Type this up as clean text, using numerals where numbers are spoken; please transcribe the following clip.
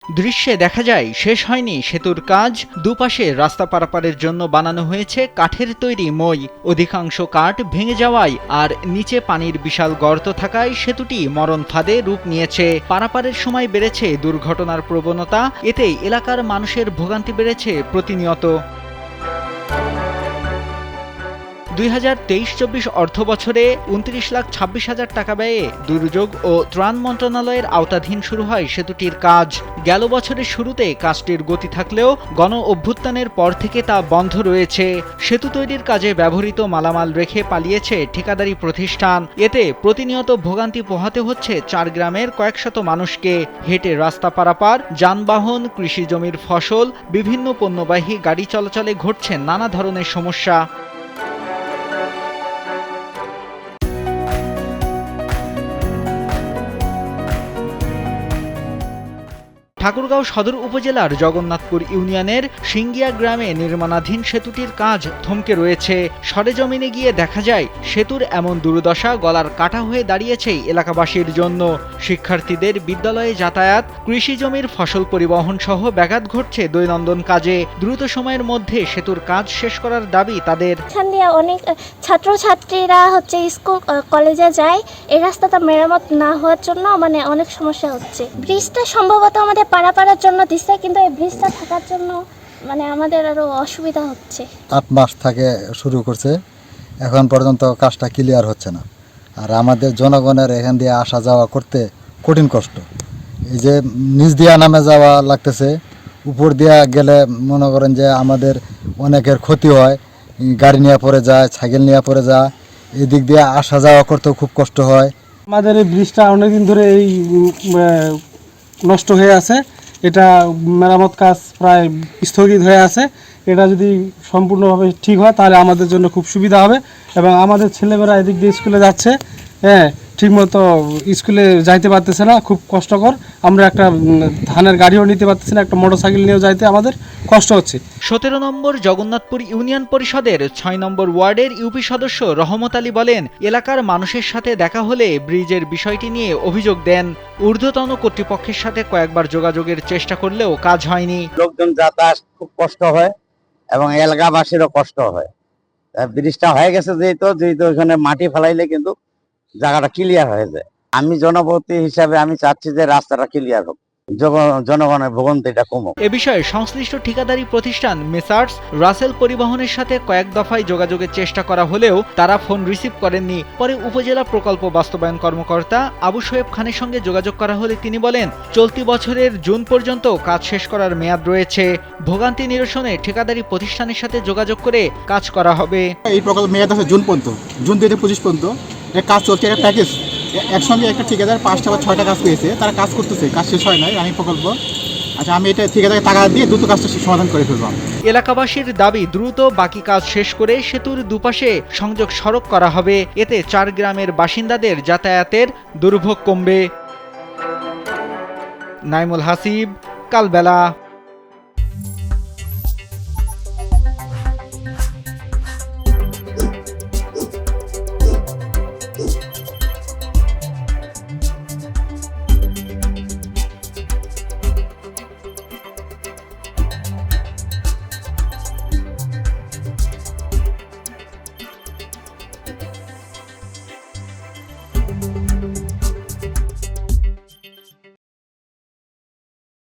দৃশ্যে দেখা যায় শেষ হয়নি সেতুর কাজ। দুপাশে রাস্তা পারাপারের জন্য বানানো হয়েছে কাঠের তৈরি মই। অধিকাংশ কাঠ ভেঙে যাওয়ায় আর নিচে পানির বিশাল গর্ত থাকায় সেতুটি মরণ ফাঁদে রূপ নিয়েছে। পারাপারের সময় বেড়েছে দুর্ঘটনার প্রবণতা। এতে এলাকার মানুষের ভোগান্তি বেড়েছে প্রতিনিয়ত। 2023-24 অর্থবছরে 29,26,000 টাকা ব্যয়ে দুর্যোগ ও ত্রাণ মন্ত্রণালয়ের আওতাধীন শুরু হয় সেতুটির কাজ। গেল বছরের শুরুতে কাজটির গতি থাকলেও গণ অভ্যুত্থানের পর থেকে তা বন্ধ রয়েছে। সেতু তৈরির কাজে ব্যবহৃত মালামাল রেখে পালিয়েছে ঠিকাদারি প্রতিষ্ঠান। এতে প্রতিনিয়ত ভোগান্তি পোহাতে হচ্ছে 4 গ্রামের কয়েকশত মানুষকে। হেঁটে রাস্তা পারাপার, যানবাহন, কৃষি জমির ফসল, বিভিন্ন পণ্যবাহী গাড়ি চলাচলে ঘটছে নানা ধরনের সমস্যা। ঠাকুরগাঁও সদর উপজেলার জগন্নাথপুর ইউনিয়নের সিঙ্গিয়া গ্রামে নির্মাণাধীন সেতুটির কাজ থমকে রয়েছে। সরেজমিনে গিয়ে দেখা যায় সেতুর এমন দুর্দশা গলার কাটা হয়ে দাঁড়িয়েছে এলাকাবাসীর জন্য। শিক্ষার্থীদের বিদ্যালয়ে যাতায়াত, কৃষি জমির ফসল পরিবহন সহ ব্যাঘাত ঘটছে দৈনন্দিন কাজে। দ্রুত সময়ের মধ্যে সেতুর কাজ শেষ করার দাবি তাদের। অনেক ছাত্রছাত্রীরা স্কুল কলেজে যায়, এই রাস্তাটা মেরামত না হওয়ার জন্য অনেক সমস্যা হচ্ছে। ব্রিজটা সম্ভবত আমাদের পারাপারের জন্য দিচ্ছে, কিন্তু এই ব্রিজটা থাকার জন্য আমাদের আরো অসুবিধা হচ্ছে। 8 মাস থেকে শুরু করছে, এখন পর্যন্ত কাজটা ক্লিয়ার হচ্ছে না। আর আমাদের জনগণের এখান দিয়ে আসা যাওয়া করতে কঠিন কষ্ট। এই যে নিচ দিয়া নামে যাওয়া লাগতেছে, উপর দিয়া গেলে মনে করেন যে আমাদের অনেকের ক্ষতি হয়। গাড়ি নিয়ে পড়ে যায়, সাইকেল নিয়ে পড়ে যায়, এদিক দিয়ে আসা যাওয়া করতেও খুব কষ্ট হয়। আমাদের এই ব্রিজটা অনেকদিন ধরে নষ্ট হয়ে আছে। এটা মেরামত কাজ প্রায় স্থগিত হয়ে আছে। এটা যদি সম্পূর্ণভাবে ঠিক হয় তাহলে আমাদের জন্য খুব সুবিধা হবে এবং আমাদের ছেলেমেয়েরা এদিক দিয়ে স্কুলে যাচ্ছে, ঠিকমতো স্কুলে যাইতে পারতেছে না, খুব কষ্টকর। আমরা একটা ধানের গাড়িও নিতে পারতেছি না, একটা মোটরসাইকেল নিয়েও যাইতে আমাদের কষ্ট হচ্ছে। 17 নম্বর জগন্নাথপুর ইউনিয়ন পরিষদের 6 নম্বর ওয়ার্ডের ইউপি সদস্য রহমত আলী বলেন, এলাকার মানুষের সাথে দেখা হলে ব্রিজের বিষয়টি নিয়ে অভিযোগ দেন। ঊর্ধ্বতন কর্তৃপক্ষের সাথে কয়েকবার যোগাযোগের চেষ্টা করলেও কাজ হয়নি। লোকজন যাতায়াত খুব কষ্ট হয় এবং এলাকাবাসীরও কষ্ট হয়। ব্রিজটা হয়ে গেছে যেহেতু ওখানে মাটি ফেলাইলে কিন্তু জায়গাটা ক্লিয়ার হয়ে যায়। আমি জনপ্রতিনিধি হিসাবে আমি চাচ্ছি যে রাস্তাটা ক্লিয়ার হোক, জনগণের ভোগান্তিটা কমুক। এ বিষয়ে সংশ্লিষ্ট ঠিকাদারি প্রতিষ্ঠান মেসার্স রাসেল পরিবহনের সাথে কয়েক দফায় যোগাযোগের চেষ্টা করা হলেও তারা ফোন রিসিভ করেননি। পরে উপজেলা প্রকল্প বাস্তবায়ন কর্মকর্তা আবু শোয়েব খানের সঙ্গে যোগাযোগ করা হলে তিনি বলেন, চলতি বছরের জুন পর্যন্ত কাজ শেষ করার মেয়াদ রয়েছে। ভোগান্তি নিরসনে ঠিকাদারি প্রতিষ্ঠানের সাথে যোগাযোগ করে কাজ করা হবে। এই প্রকল্প মেয়াদ আছে জুন পর্যন্ত, জুন 2025 পর্যন্ত কাজ চলছে। একটা প্যাকেজ একসঙ্গে একটা ঠিকাদার 5টা বা 6টা কাজ পেয়েছে, তারা কাজ করতেছে, কাজ শেষ হয় নাই রানিং প্রকল্প। আচ্ছা, আমি এটা ঠিকাদারকে টাকা দিয়ে দ্রুত কাজটা সমাধান করে ফেলবো। এলাকাবাসীর দাবি, দ্রুত বাকি কাজ শেষ করে সেতুর দুপাশে সংযোগ সড়ক করা হবে। এতে 4 গ্রামের বাসিন্দাদের যাতায়াতের দুর্ভোগ কমবে। নাইমুল হাসিব, কালবেলা।